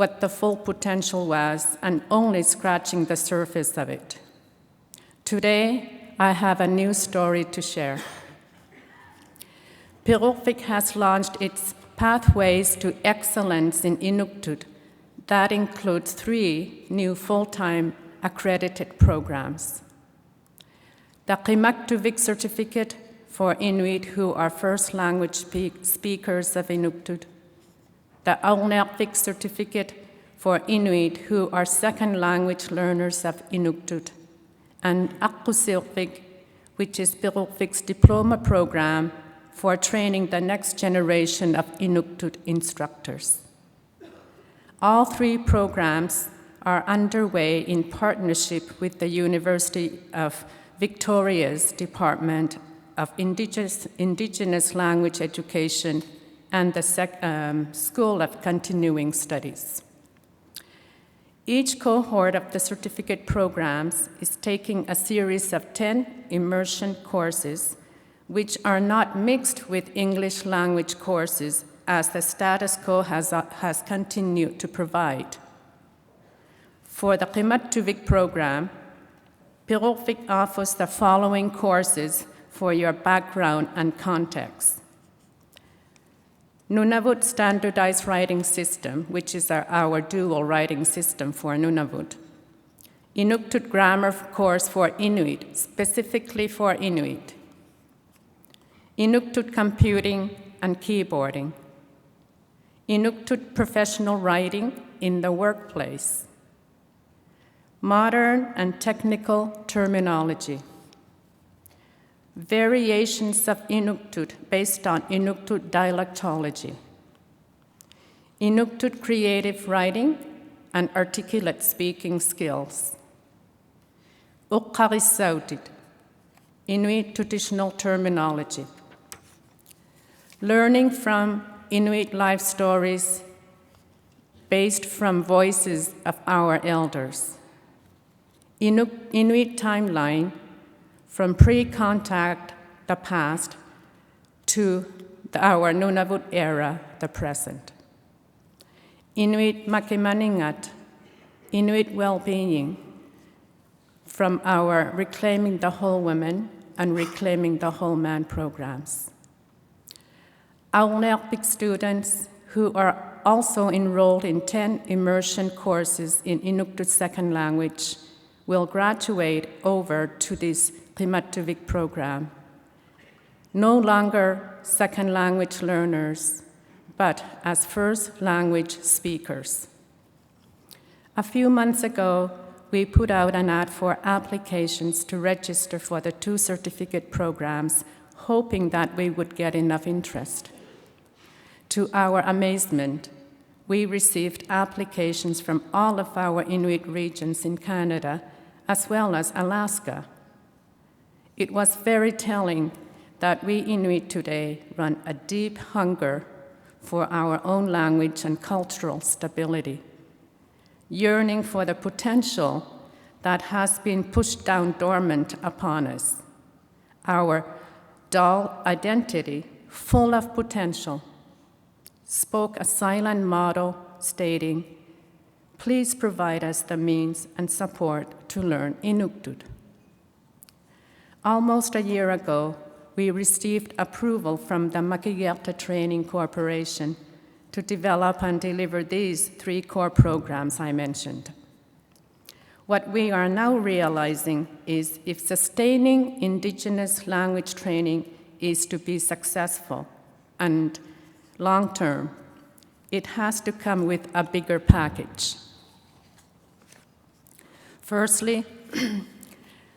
what the full potential was and only scratching the surface of it. Today, I have a new story to share. Plenary has launched its Pathways to Excellence in Inuktitut. That includes 3 new full-time accredited programs. The Qimaktuvik certificate for Inuit who are first language speakers of Inuktitut. The Aulnervik certificate for Inuit who are second language learners of Inuktitut. And Akkusirvik, which is Piruvik's diploma program for training the next generation of Inuktitut instructors. All 3 programs are underway in partnership with the University of Victoria's Department of Indigenous Language Education and the School of Continuing Studies. Each cohort of the certificate programs is taking a series of 10 immersion courses, which are not mixed with English language courses as the status quo has continued to provide. For the Qimaktuvik program, Plenary offers the following courses for your background and context. Nunavut Standardized Writing System, which is our dual writing system for Nunavut. Inuktitut Grammar course for Inuit, specifically for Inuit. Inuktitut Computing and Keyboarding. Inuktitut Professional Writing in the Workplace. Modern and Technical Terminology. Variations of Inuktitut based on Inuktitut dialectology. Inuktitut creative writing and articulate speaking skills. Uqqarisautit, Inuit traditional terminology. Learning from Inuit life stories based from voices of our elders. Inuit timeline from pre-contact, the past, to our Nunavut era, the present. Inuit Makimaningat, Inuit well-being, from our Reclaiming the Whole Woman and Reclaiming the Whole Man programs. Aulnervik students who are also enrolled in 10 immersion courses in Inuktitut second language will graduate over to this Qimaktuvik program. No longer second language learners, but as first language speakers. A few months ago, we put out an ad for applications to register for the 2 certificate programs, hoping that we would get enough interest. To our amazement, we received applications from all of our Inuit regions in Canada, as well as Alaska. It was very telling that we Inuit today run a deep hunger for our own language and cultural stability, yearning for the potential that has been pushed down dormant upon us, our dual identity full of potential, spoke a silent motto stating, "Please provide us the means and support to learn Inuktitut." Almost a year ago, we received approval from the Makiyerta Training Corporation to develop and deliver these 3 core programs I mentioned. What we are now realizing is if sustaining Indigenous language training is to be successful and long-term, it has to come with a bigger package. Firstly,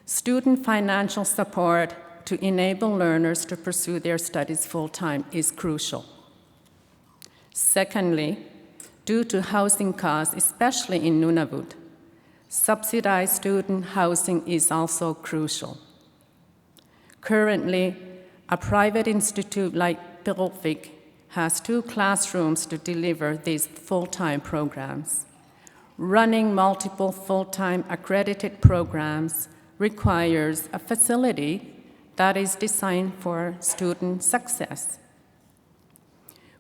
student financial support to enable learners to pursue their studies full-time is crucial. Secondly, due to housing costs, especially in Nunavut, subsidized student housing is also crucial. Currently, a private institute like Plenary has 2 classrooms to deliver these full-time programs. Running multiple full-time accredited programs requires a facility that is designed for student success.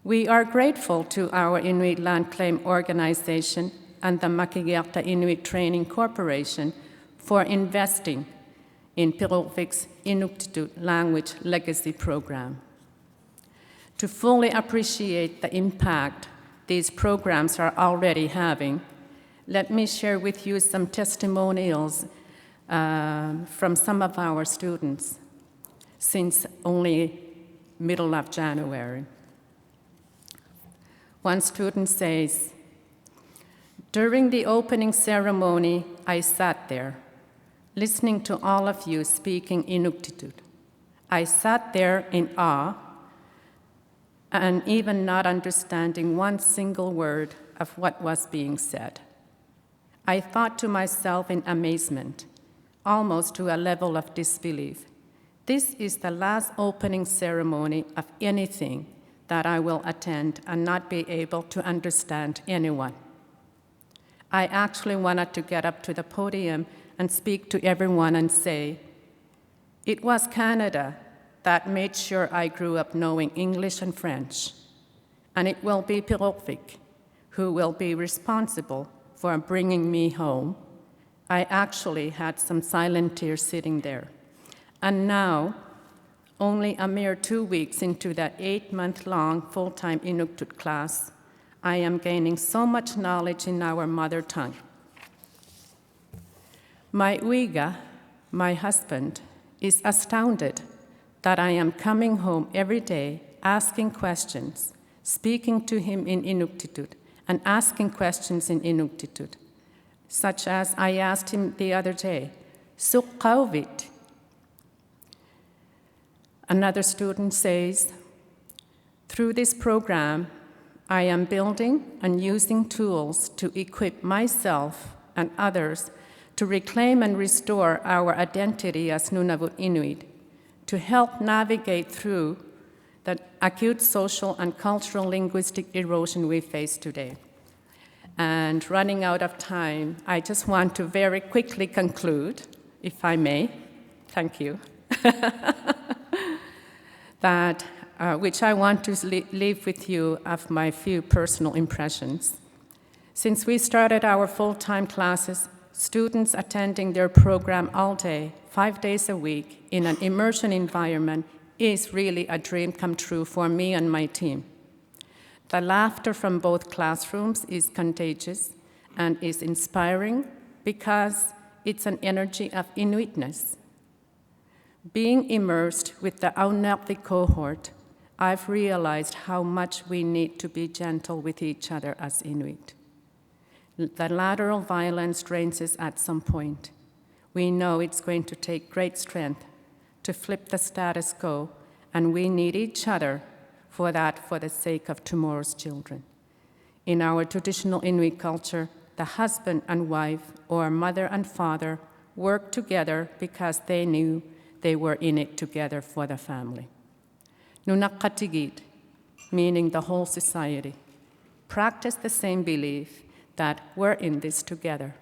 We are grateful to our Inuit Land Claim Organization and the Makigirta Inuit Training Corporation for investing in Piruvik's Inuktitut Language Legacy Program. To fully appreciate the impact these programs are already having, let me share with you some testimonials from some of our students since only middle of January. One student says, "During the opening ceremony, I sat there, listening to all of you speaking Inuktitut. I sat there in awe and even not understanding one single word of what was being said. I thought to myself in amazement, almost to a level of disbelief, this is the last opening ceremony of anything that I will attend and not be able to understand anyone. I actually wanted to get up to the podium and speak to everyone and say, it was Canada that made sure I grew up knowing English and French, and it will be Piruvik who will be responsible for bringing me home. I actually had some silent tears sitting there. And now, only a mere 2 weeks into the 8-month-long full-time Inuktitut class, I am gaining so much knowledge in our mother tongue. My uiga, my husband, is astounded that I am coming home every day, asking questions, speaking to him in Inuktitut, and asking questions in Inuktitut, such as I asked him the other day, "Suqqauvit." Another student says, "Through this program, I am building and using tools to equip myself and others to reclaim and restore our identity as Nunavut Inuit, to help navigate through the acute social and cultural linguistic erosion we face today." And running out of time, I just want to very quickly conclude, if I may. Thank you. Which I want to leave with you of my few personal impressions. Since we started our full-time classes, students attending their program all day, 5 days a week, in an immersion environment is really a dream come true for me and my team. The laughter from both classrooms is contagious and is inspiring because it's an energy of Inuitness. Being immersed with the Aunelti cohort, I've realized how much we need to be gentle with each other as Inuit. The lateral violence drains us at some point. We know it's going to take great strength to flip the status quo, and we need each other for that, for the sake of tomorrow's children. In our traditional Inuit culture, the husband and wife, or mother and father, work together because they knew they were in it together for the family. Nunakatigit, meaning the whole society, practice the same belief that we're in this together.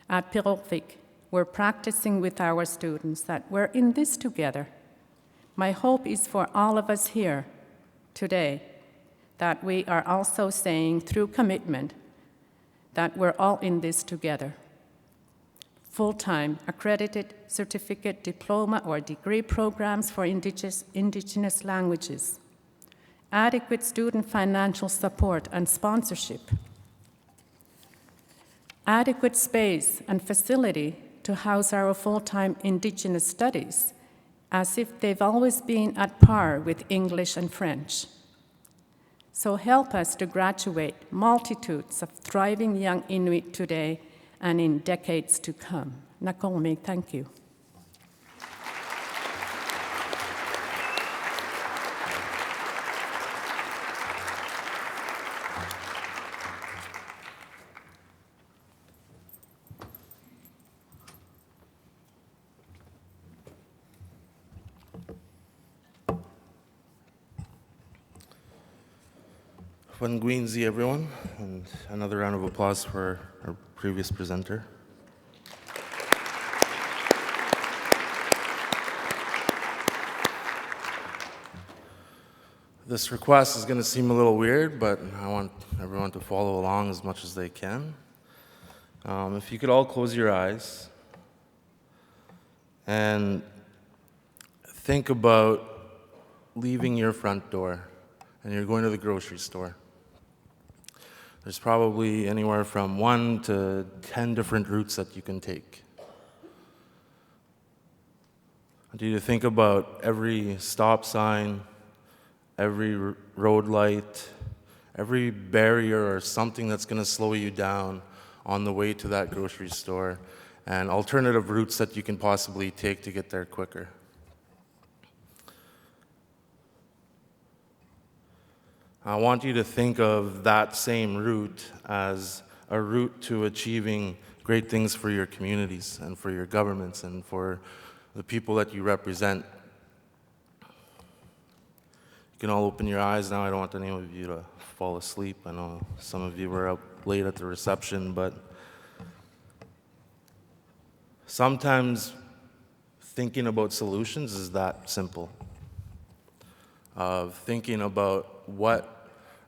At Piruvik, we're practicing with our students that we're in this together. My hope is for all of us here today that we are also saying through commitment that we're all in this together. Full-time, accredited certificate, diploma, or degree programs for indigenous languages, adequate student financial support and sponsorship, adequate space and facility to house our full-time Indigenous studies, as if they've always been at par with English and French. So help us to graduate multitudes of thriving young Inuit today and in decades to come. Nakomi, thank you. Wangwinzi, everyone, and another round of applause for our previous presenter. This request is going to seem a little weird, but I want everyone to follow along as much as they can. If you could all close your eyes and think about leaving your front door and you're going to the grocery store. There's probably anywhere from 1 to 10 different routes that you can take. I want you to think about every stop sign, every road light, every barrier or something that's going to slow you down on the way to that grocery store, and alternative routes that you can possibly take to get there quicker. I want you to think of that same route as a route to achieving great things for your communities and for your governments and for the people that you represent. You can all open your eyes now. I don't want any of you to fall asleep. I know some of you were up late at the reception, but sometimes thinking about solutions is that simple. Of thinking about what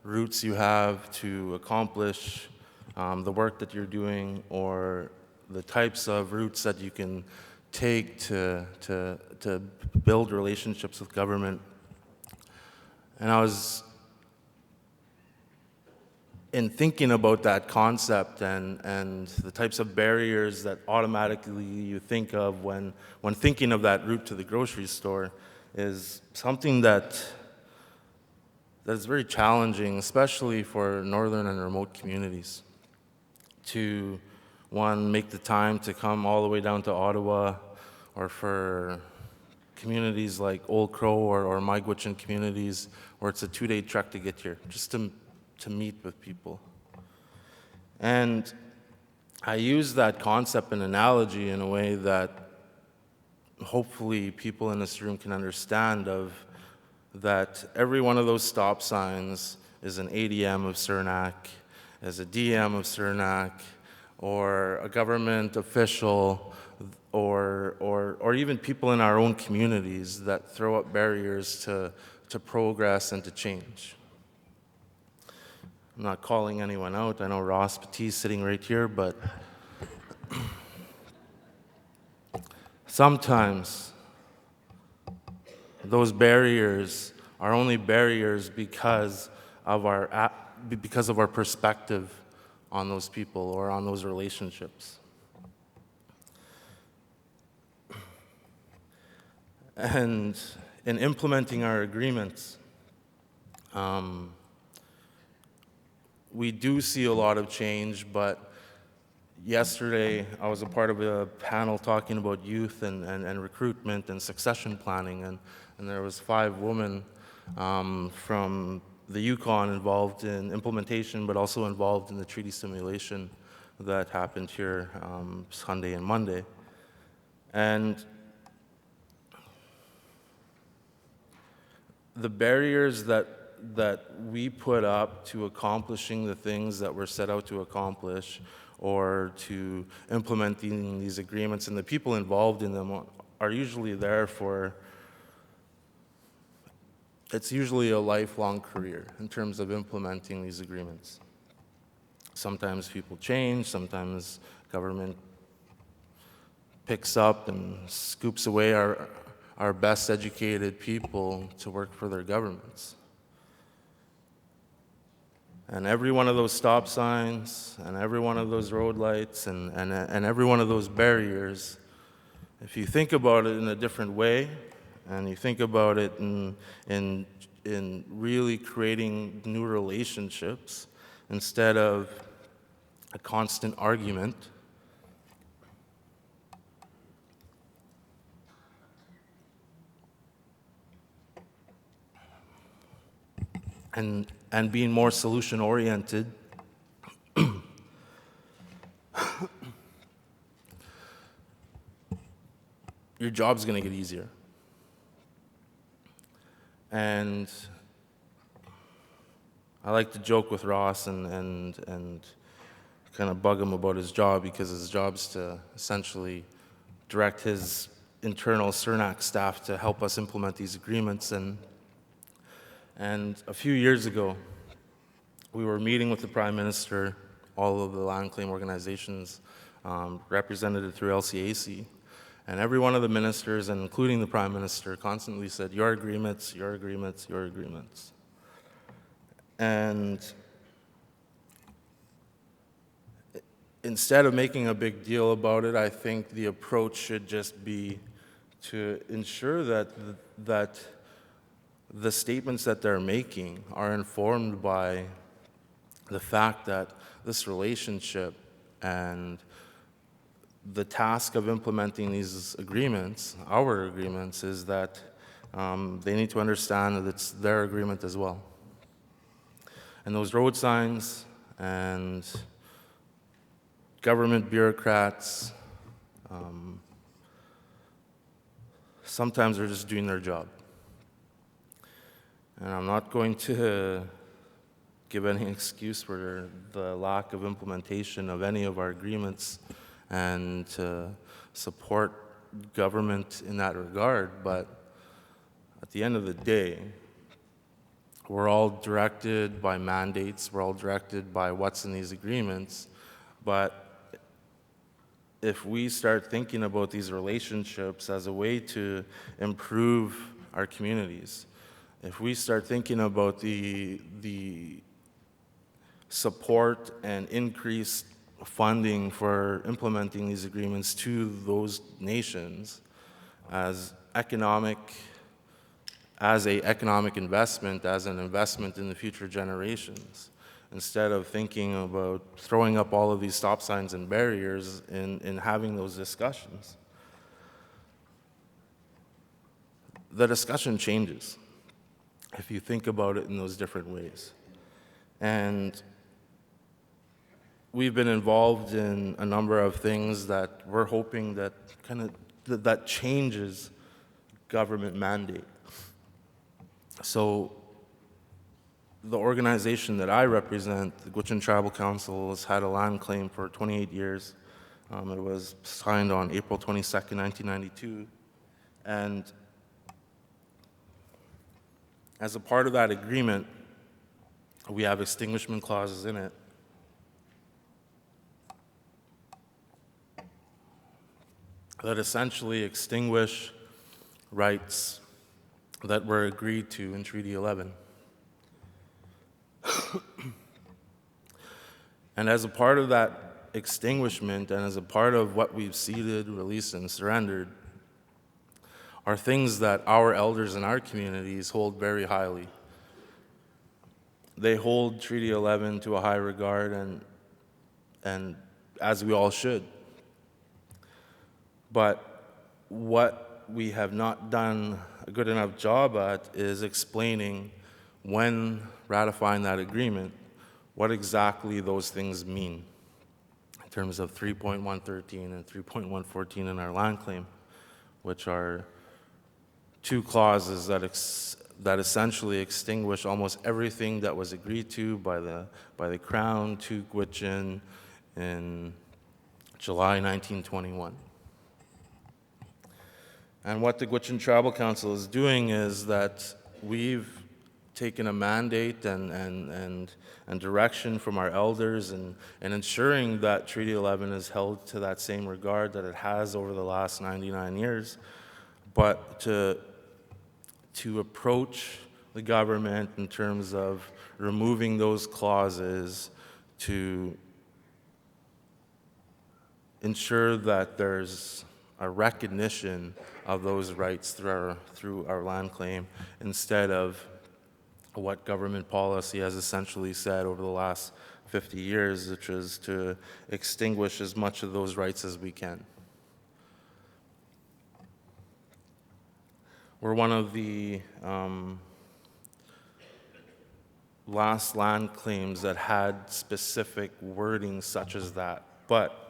routes you have to accomplish the work that you're doing, or the types of routes that you can take to build relationships with government. And I was, in thinking about that concept and the types of barriers that automatically you think of when thinking of that route to the grocery store, is something that is very challenging, especially for northern and remote communities, to, one, make the time to come all the way down to Ottawa, or for communities like Old Crow or Miigwetchin communities, where it's a 2-day trek to get here, just to meet with people. And I use that concept and analogy in a way that hopefully people in this room can understand, of that every one of those stop signs is an ADM of Cernak, is a DM of Cernak, or a government official, or even people in our own communities that throw up barriers to progress and to change. I'm not calling anyone out. I know Ross Petit sitting right here, but sometimes those barriers are only barriers because of our perspective on those people or on those relationships. And in implementing our agreements, we do see a lot of change, but yesterday I was a part of a panel talking about youth and recruitment and succession planning, and there was 5 women from the Yukon involved in implementation, but also involved in the treaty simulation that happened here Sunday and Monday. And the barriers that we put up to accomplishing the things that we're set out to accomplish, or to implementing these agreements, and the people involved in them are usually there for, it's usually a lifelong career in terms of implementing these agreements. Sometimes people change, sometimes government picks up and scoops away our best educated people to work for their governments. And every one of those stop signs, and every one of those road lights, and every one of those barriers, if you think about it in a different way, and you think about it in really creating new relationships instead of a constant argument, and being more solution-oriented, your job's going to get easier. And I like to joke with Ross and kind of bug him about his job, because his job's to essentially direct his internal Cernak staff to help us implement these agreements. And And a few years ago, we were meeting with the Prime Minister, all of the land claim organizations represented through LCAC, and every one of the ministers, and including the Prime Minister, constantly said, your agreements, your agreements, your agreements. And instead of making a big deal about it, I think the approach should just be to ensure that the statements that they're making are informed by the fact that this relationship and the task of implementing these agreements, our agreements, is that they need to understand that it's their agreement as well. And those road signs and government bureaucrats, sometimes they're just doing their job. And I'm not going to give any excuse for the lack of implementation of any of our agreements and to support government in that regard, but at the end of the day, we're all directed by mandates, we're all directed by what's in these agreements, but if we start thinking about these relationships as a way to improve our communities, if we start thinking about the support and increased funding for implementing these agreements to those nations as economic investment, as an investment in the future generations, instead of thinking about throwing up all of these stop signs and barriers in having those discussions. The discussion changes if you think about it in those different ways. And we've been involved in a number of things that we're hoping that that changes government mandate. So the organization that I represent, the Gwich'in Tribal Council, has had a land claim for 28 years. It was signed on April 22nd, 1992. And as a part of that agreement, we have extinguishment clauses in it. That essentially extinguish rights that were agreed to in Treaty 11. And as a part of that extinguishment and as a part of what we've ceded, released, and surrendered are things that our elders in our communities hold very highly. They hold Treaty 11 to a high regard, and as we all should. But what we have not done a good enough job at is explaining, when ratifying that agreement, what exactly those things mean in terms of 3.113 and 3.114 in our land claim, which are two clauses that essentially extinguish almost everything that was agreed to by the Crown to Gwich'in in July 1921. And what the Gwich'in Tribal Council is doing is that we've taken a mandate and direction from our elders and ensuring that Treaty 11 is held to that same regard that it has over the last 99 years, but to approach the government in terms of removing those clauses to ensure that there's a recognition of those rights through our land claim, instead of what government policy has essentially said over the last 50 years, which is to extinguish as much of those rights as we can. We're one of the last land claims that had specific wording such as that, but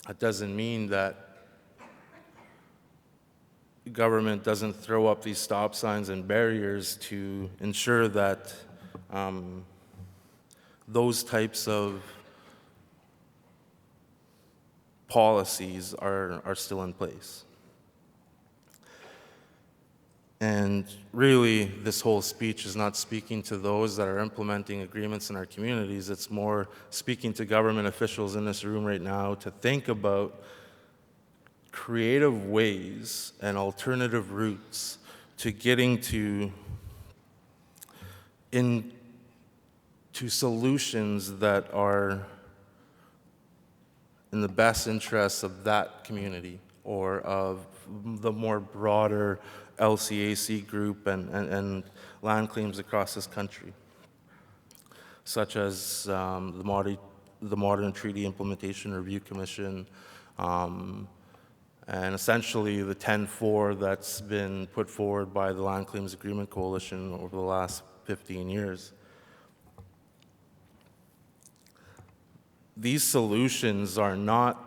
that doesn't mean that government doesn't throw up these stop signs and barriers to ensure that those types of policies are still in place. And really, this whole speech is not speaking to those that are implementing agreements in our communities. It's more speaking to government officials in this room right now to think about creative ways and alternative routes to getting to solutions that are in the best interests of that community or of the more broader LCAC group and land claims across this country, such as the Modern Treaty Implementation Review Commission, and essentially the 10-4 that's been put forward by the Land Claims Agreement Coalition over the last 15 years. These solutions are not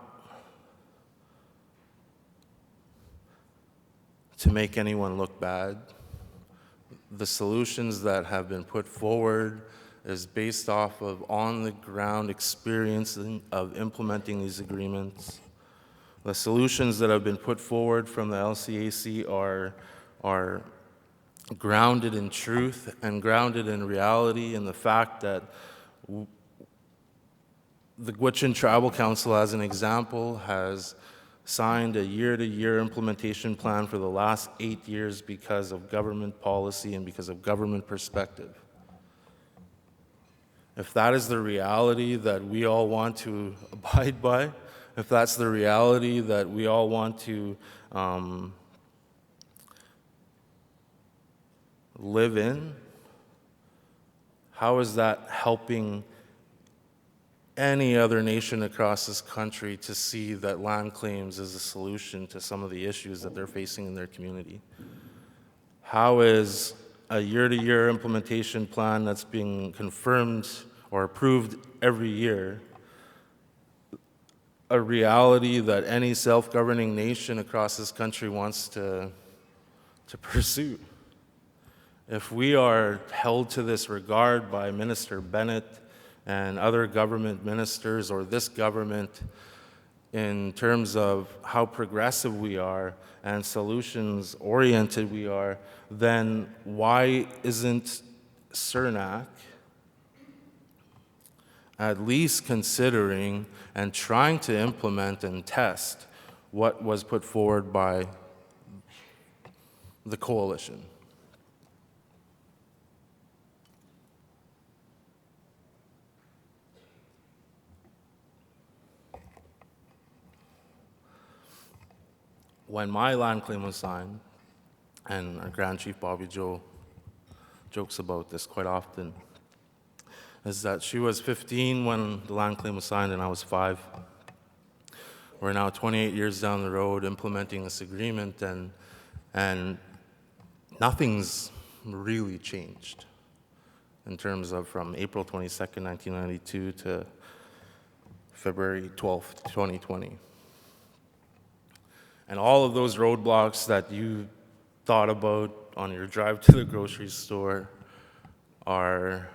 to make anyone look bad. The solutions that have been put forward is based off of on-the-ground experience of implementing these agreements. The solutions that have been put forward from the LCAC are grounded in truth and grounded in reality, and the fact that the Gwich'in Tribal Council, as an example, has signed a year-to-year implementation plan for the last 8 years because of government policy and because of government perspective. If that is the reality that we all want to abide by, if that's the reality that we all want to live in, how is that helping any other nation across this country to see that land claims is a solution to some of the issues that they're facing in their community? How is a year-to-year implementation plan that's being confirmed or approved every year a reality that any self-governing nation across this country wants to pursue? If we are held to this regard by Minister Bennett and other government ministers or this government in terms of how progressive we are and solutions-oriented we are, then why isn't CERNAC at least considering and trying to implement and test what was put forward by the coalition? When my land claim was signed, and our Grand Chief Bobby Joe jokes about this quite often, is that she was 15 when the land claim was signed and I was 5. We're now 28 years down the road implementing this agreement, and nothing's really changed in terms of from April 22nd, 1992 to February 12th, 2020. And all of those roadblocks that you thought about on your drive to the grocery store are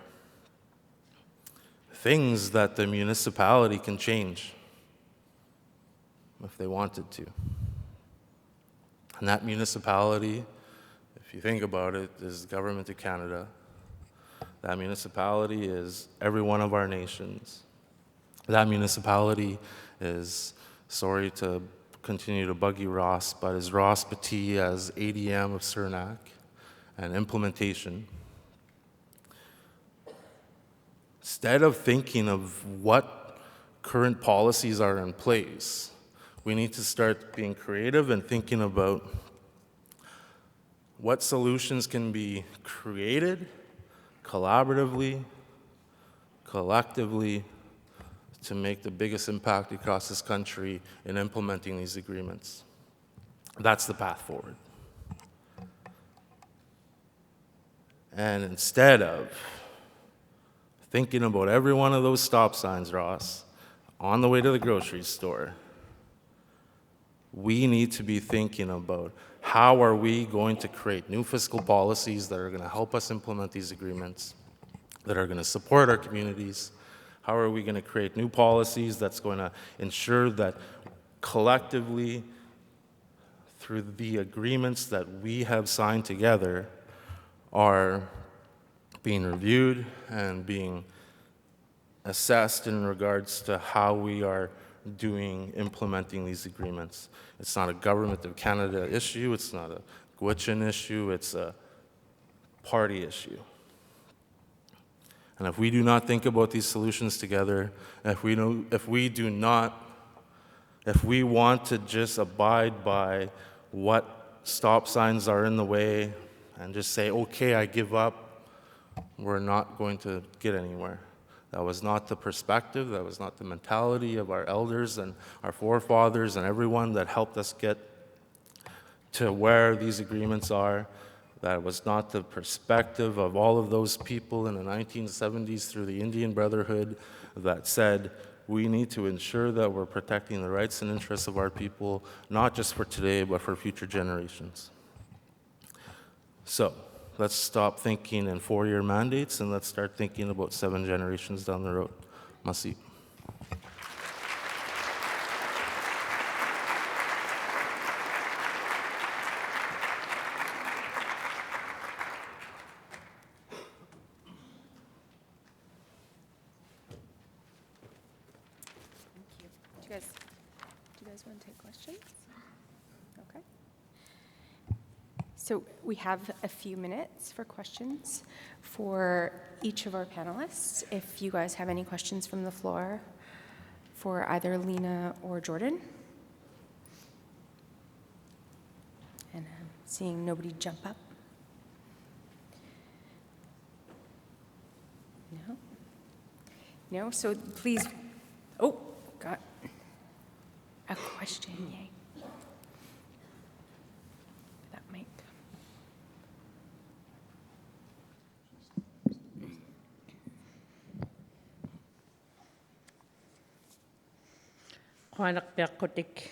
things that the municipality can change if they wanted to. And that municipality, if you think about it, is the Government of Canada. That municipality is every one of our nations. That municipality is, sorry to continue to bug you, Ross, but is Ross Batty as ADM of CERNAC and implementation. Instead of thinking of what current policies are in place, we need to start being creative and thinking about what solutions can be created collaboratively, collectively, to make the biggest impact across this country in implementing these agreements. That's the path forward. And instead of thinking about every one of those stop signs, Ross, on the way to the grocery store, we need to be thinking about how are we going to create new fiscal policies that are going to help us implement these agreements, that are going to support our communities. How are we going to create new policies that's going to ensure that collectively, through the agreements that we have signed together, are being reviewed and being assessed in regards to how we are implementing these agreements. It's not a Government of Canada issue, it's not a Gwich'in issue, it's a party issue. And if we do not think about these solutions together, if we want to just abide by what stop signs are in the way and just say, okay, I give up, we're not going to get anywhere. That was not the perspective, that was not the mentality of our elders and our forefathers and everyone that helped us get to where these agreements are. That was not the perspective of all of those people in the 1970s through the Indian Brotherhood that said, we need to ensure that we're protecting the rights and interests of our people, not just for today, but for future generations. So, let's stop thinking in 4-year mandates and let's start thinking about 7 generations down the road. Merci. Do you guys want to take questions? Okay. So we have a few minutes for questions for each of our panelists. If you guys have any questions from the floor for either Lena or Jordan. And I'm seeing nobody jump up. No? No? So please, oh, got a question, yay. That mic. Quanak piakotik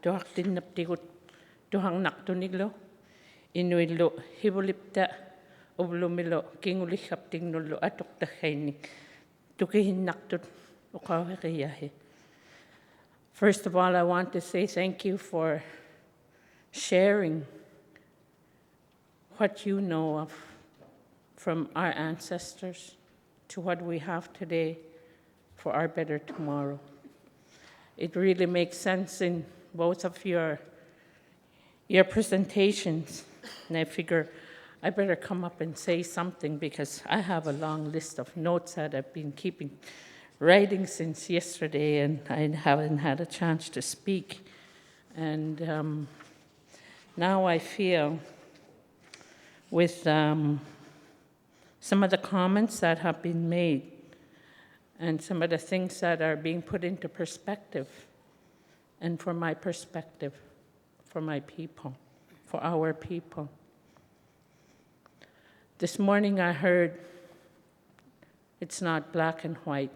tuhak tinnaptikut tuhang naktuniglo inuillo hibulipta oblumilo kingulihap tingnullo atok tahainik tukihin naktut ukawakiyahi. First of all, I want to say thank you for sharing what you know of from our ancestors to what we have today for our better tomorrow. It really makes sense in both of your presentations. And I figure I better come up and say something because I have a long list of notes that I've been writing since yesterday, and I haven't had a chance to speak. And now I feel with some of the comments that have been made and some of the things that are being put into perspective, and for my perspective, for my people, for our people. This morning I heard it's not black and white.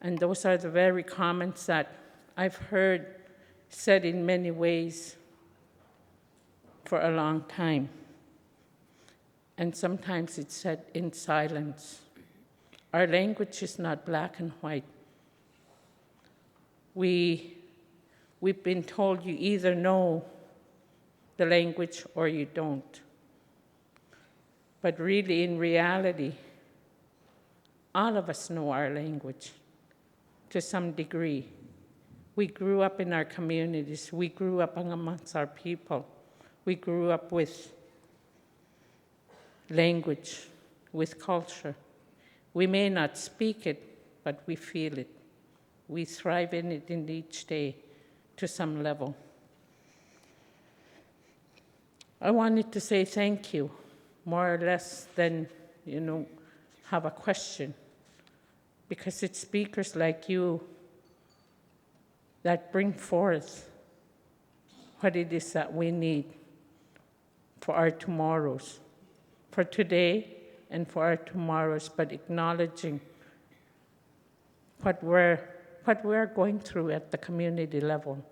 And those are the very comments that I've heard said in many ways for a long time. And sometimes it's said in silence. Our language is not black and white. We've been told you either know the language or you don't. But really, in reality, all of us know our language to some degree. We grew up in our communities. We grew up amongst our people. We grew up with language, with culture. We may not speak it, but we feel it. We thrive in it in each day to some level. I wanted to say thank you, more or less than, have a question, because it's speakers like you that bring forth what it is that we need for our tomorrows, for today and for our tomorrows, but acknowledging what we're going through at the community level.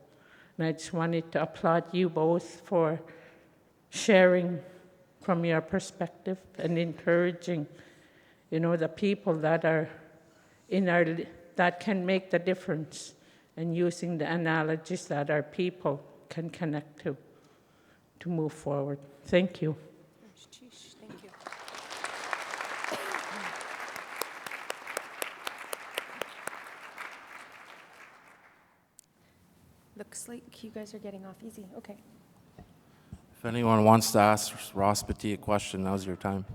And I just wanted to applaud you both for sharing from your perspective and encouraging, the people that are that can make the difference, and using the analogies that our people can connect to move forward. Thank you. Thank you. Looks like you guys are getting off easy. Okay. If anyone wants to ask Ross Petit a question, now's your time.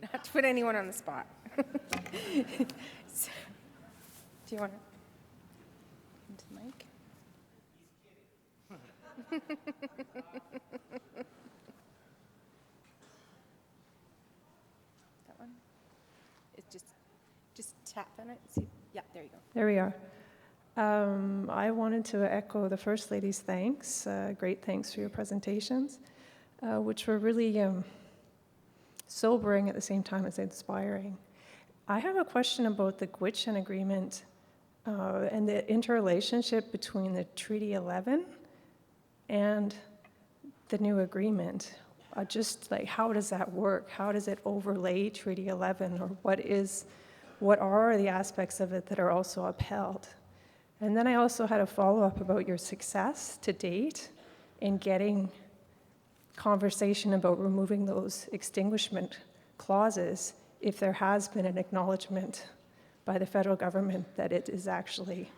Not to put anyone on the spot. So, do you want to into the mic? That one? It's just tap on it. See? Yeah, there you go. There we are. I wanted to echo the First Lady's thanks. Great thanks for your presentations, which were really sobering at the same time as inspiring. I have a question about the Gwich'in Agreement and the interrelationship between the Treaty 11 and the new agreement. Just like, how does that work? How does it overlay Treaty 11, or what are the aspects of it that are also upheld? And then I also had a follow-up about your success to date in getting conversation about removing those extinguishment clauses, if there has been an acknowledgement by the federal government that it is actually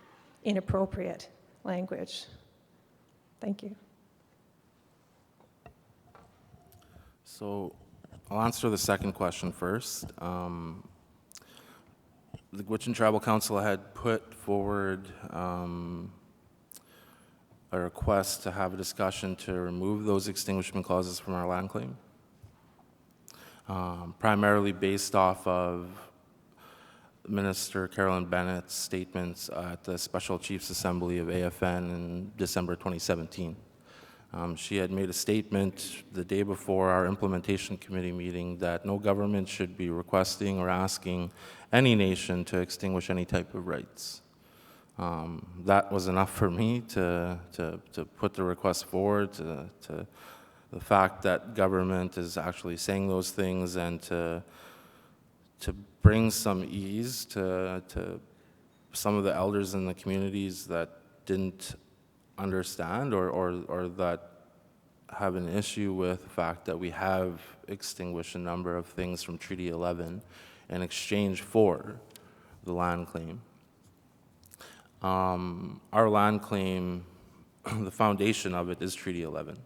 inappropriate language. Thank you. So I'll answer the second question first. The Gwich'in Tribal Council had put forward a request to have a discussion to remove those extinguishment clauses from our land claim, primarily based off of Minister Carolyn Bennett's statements at the Special Chiefs Assembly of AFN in December 2017. She had made a statement the day before our implementation committee meeting that no government should be requesting or asking any nation to extinguish any type of rights. That was enough for me to put the request forward, to the fact that government is actually saying those things, and to bring some ease to some of the elders in the communities that didn't understand or that have an issue with the fact that we have extinguished a number of things from Treaty 11 in exchange for the land claim. Our land claim, the foundation of it is Treaty 11.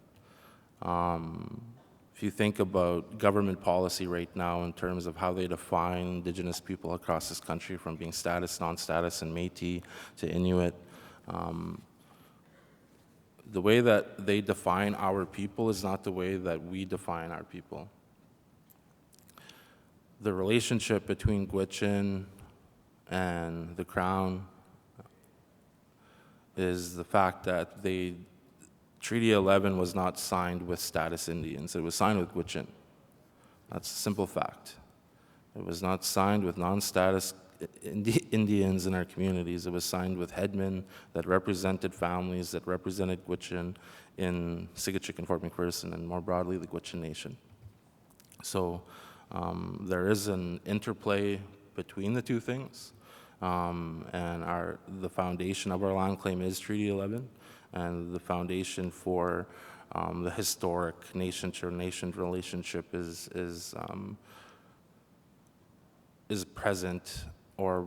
If you think about government policy right now in terms of how they define Indigenous people across this country, from being status, non-status, and Métis to Inuit, the way that they define our people is not the way that we define our people. The relationship between Gwich'in and the Crown is the fact that Treaty 11 was not signed with status Indians. It was signed with Gwich'in. That's a simple fact. It was not signed with non-status Indians in our communities. It was signed with headmen that represented families, that represented Gwich'in in Sigachik and Fort McPherson, and more broadly, the Gwich'in Nation. So there is an interplay between the two things, and the foundation of our land claim is Treaty 11, and the foundation for the historic nation-to-nation relationship is present or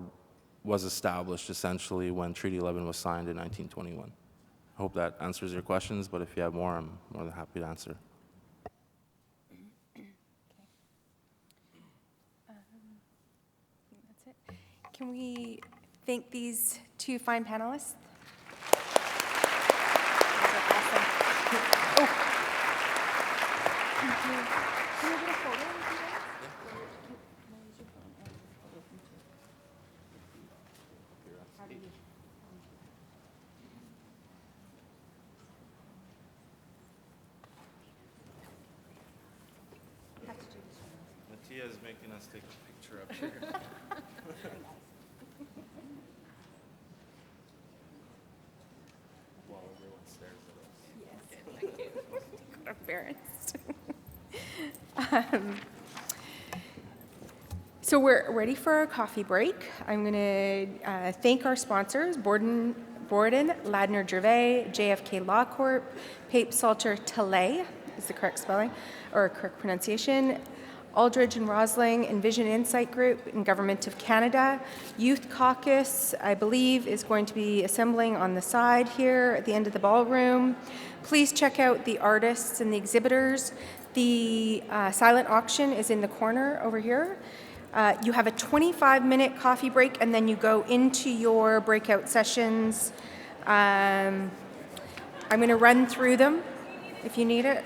was established essentially when Treaty 11 was signed in 1921. I hope that answers your questions, but if you have more, I'm more than happy to answer. That's it. Can we thank these two fine panelists? Oh. Can we get a photo with you guys? Mattia is making us take a picture up here. While everyone stares at us. Yes, thank you. Got embarrassed. So we're ready for our coffee break. I'm going to thank our sponsors, Borden, Ladner Gervais, JFK Law Corp, Pape Salter Tilley is the correct spelling, or correct pronunciation, Aldridge and Rosling, Envision Insight Group, and Government of Canada. Youth Caucus, I believe, is going to be assembling on the side here at the end of the ballroom. Please check out the artists and the exhibitors. The silent auction is in the corner over here. You have a 25-minute coffee break, and then you go into your breakout sessions. I'm going to run through them if you need it.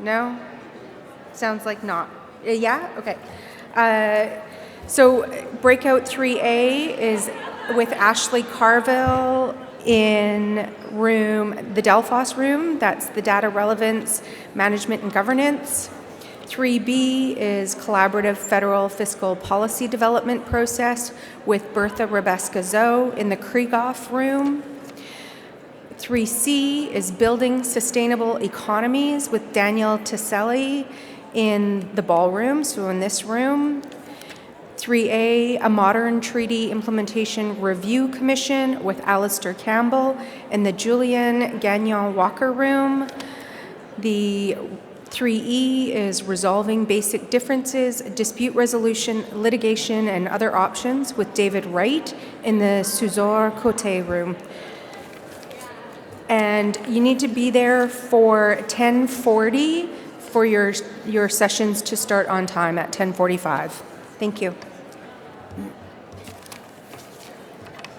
No? Sounds like not. Yeah? Okay. So breakout 3A is with Ashley Carville in the Delphos room. That's the Data Relevance, Management and Governance. 3B is Collaborative Federal Fiscal Policy Development Process with Bertha Rebeska-Zoe in the Krieghoff room. 3C is Building Sustainable Economies with Daniel Tiselli in the ballroom, so in this room. 3A, a Modern Treaty Implementation Review Commission with Alistair Campbell in the Julian Gagnon Walker room. The 3E is Resolving Basic Differences, Dispute Resolution, Litigation, and Other Options with David Wright in the Suzor Cote room. And you need to be there for 10:40 for your sessions to start on time at 10:45. Thank you.